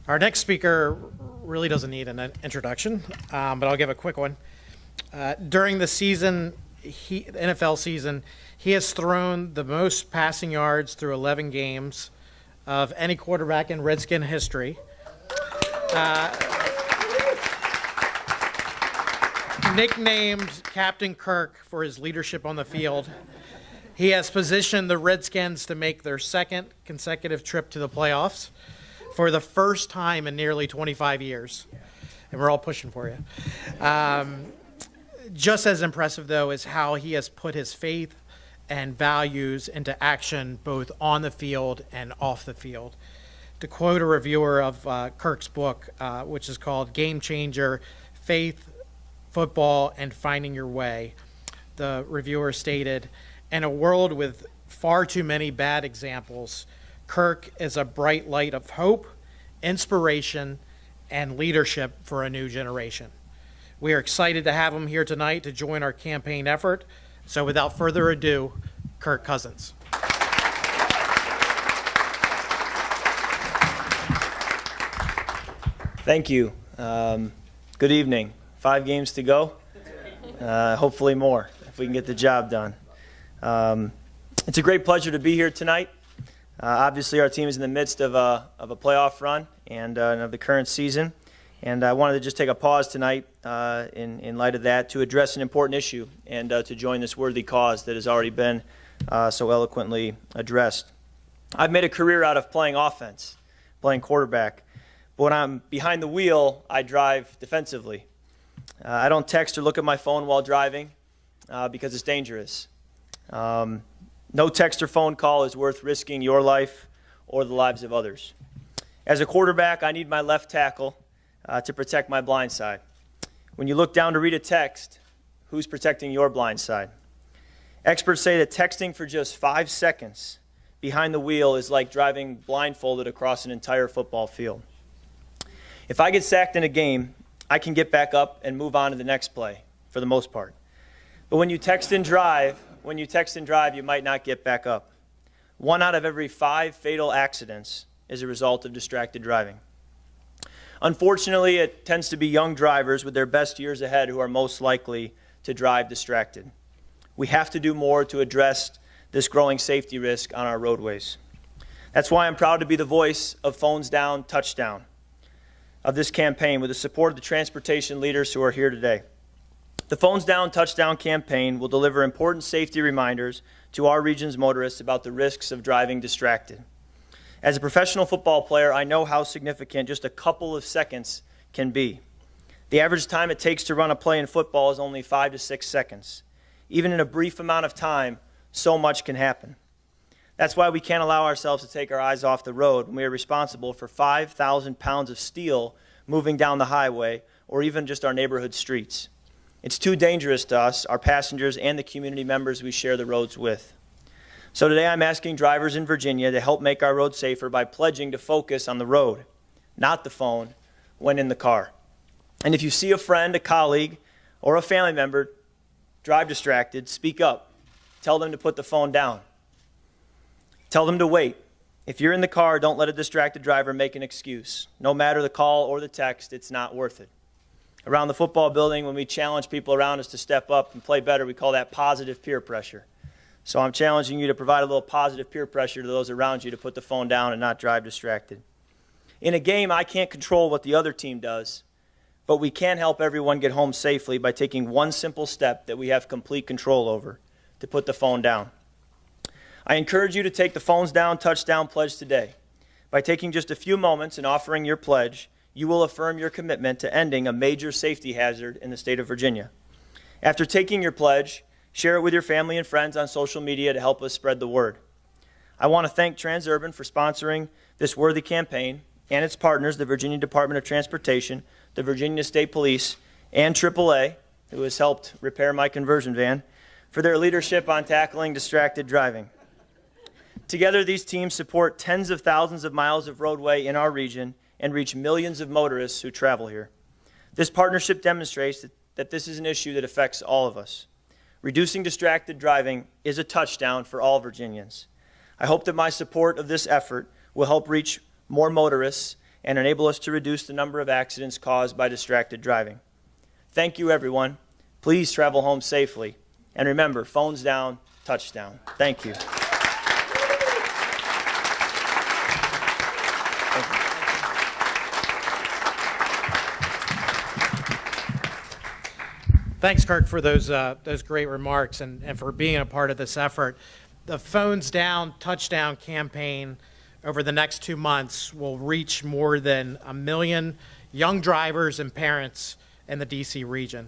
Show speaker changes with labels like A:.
A: Our next speaker really doesn't need an introduction, but I'll give a quick one. During the season, NFL season, he has thrown the most passing yards through 11 games of any quarterback in Redskin history. Nicknamed Captain Kirk for his leadership on the field, he has positioned the Redskins to make their second consecutive trip to the playoffs for the first time in nearly 25 years. And we're all pushing for you. Just as impressive, though, is how he has put his faith and values into action both on the field and off the field. To quote a reviewer of Kirk's book, which is called Game Changer, Faith, Football, and Finding Your Way, the reviewer stated, "In a world with far too many bad examples, Kirk is a bright light of hope, inspiration, and leadership for a new generation." We are excited to have him here tonight to join our campaign effort. So without further ado, Kirk Cousins.
B: Thank you. Good evening. 5 games to go. Hopefully more if we can get the job done. It's a great pleasure to be here tonight. Obviously, our team is in the midst of a playoff run and of the current season. And I wanted to just take a pause tonight in light of that to address an important issue and to join this worthy cause that has already been so eloquently addressed. I've made a career out of playing offense, playing quarterback. But when I'm behind the wheel, I drive defensively. I don't text or look at my phone while driving because it's dangerous. No text or phone call is worth risking your life or the lives of others. As a quarterback, I need my left tackle to protect my blind side. When you look down to read a text, who's protecting your blind side? Experts say that texting for just 5 seconds behind the wheel is like driving blindfolded across an entire football field. If I get sacked in a game, I can get back up and move on to the next play for the most part. But when you text and drive, you might not get back up. 1 out of every 5 fatal accidents is a result of distracted driving. Unfortunately, it tends to be young drivers with their best years ahead who are most likely to drive distracted. We have to do more to address this growing safety risk on our roadways. That's why I'm proud to be the voice of Phones Down, Touchdown of this campaign with the support of the transportation leaders who are here today. The Phones Down, Touchdown campaign will deliver important safety reminders to our region's motorists about the risks of driving distracted. As a professional football player, I know how significant just a couple of seconds can be. The average time it takes to run a play in football is only 5 to 6 seconds. Even in a brief amount of time, so much can happen. That's why we can't allow ourselves to take our eyes off the road when we are responsible for 5,000 pounds of steel moving down the highway or even just our neighborhood streets. It's too dangerous to us, our passengers, and the community members we share the roads with. So today I'm asking drivers in Virginia to help make our roads safer by pledging to focus on the road, not the phone, when in the car. And if you see a friend, a colleague, or a family member drive distracted, speak up. Tell them to put the phone down. Tell them to wait. If you're in the car, don't let a distracted driver make an excuse. No matter the call or the text, it's not worth it. Around the football building, when we challenge people around us to step up and play better, we call that positive peer pressure. So I'm challenging you to provide a little positive peer pressure to those around you to put the phone down and not drive distracted. In a game, I can't control what the other team does, but we can help everyone get home safely by taking one simple step that we have complete control over, to put the phone down. I encourage you to take the Phones Down, Touchdown pledge today. By taking just a few moments and offering your pledge, you will affirm your commitment to ending a major safety hazard in the state of Virginia. After taking your pledge, share it with your family and friends on social media to help us spread the word. I want to thank Transurban for sponsoring this worthy campaign and its partners, the Virginia Department of Transportation, the Virginia State Police, and AAA, who has helped repair my conversion van, for their leadership on tackling distracted driving. Together, these teams support tens of thousands of miles of roadway in our region and reach millions of motorists who travel here. This partnership demonstrates that this is an issue that affects all of us. Reducing distracted driving is a touchdown for all Virginians. I hope that my support of this effort will help reach more motorists and enable us to reduce the number of accidents caused by distracted driving. Thank you, everyone. Please travel home safely. And remember, phones down, touchdown. Thank you.
A: Thanks, Kirk, for those great remarks and for being a part of this effort. The Phones Down Touchdown campaign over the next 2 months will reach more than 1 million young drivers and parents in the D.C. region.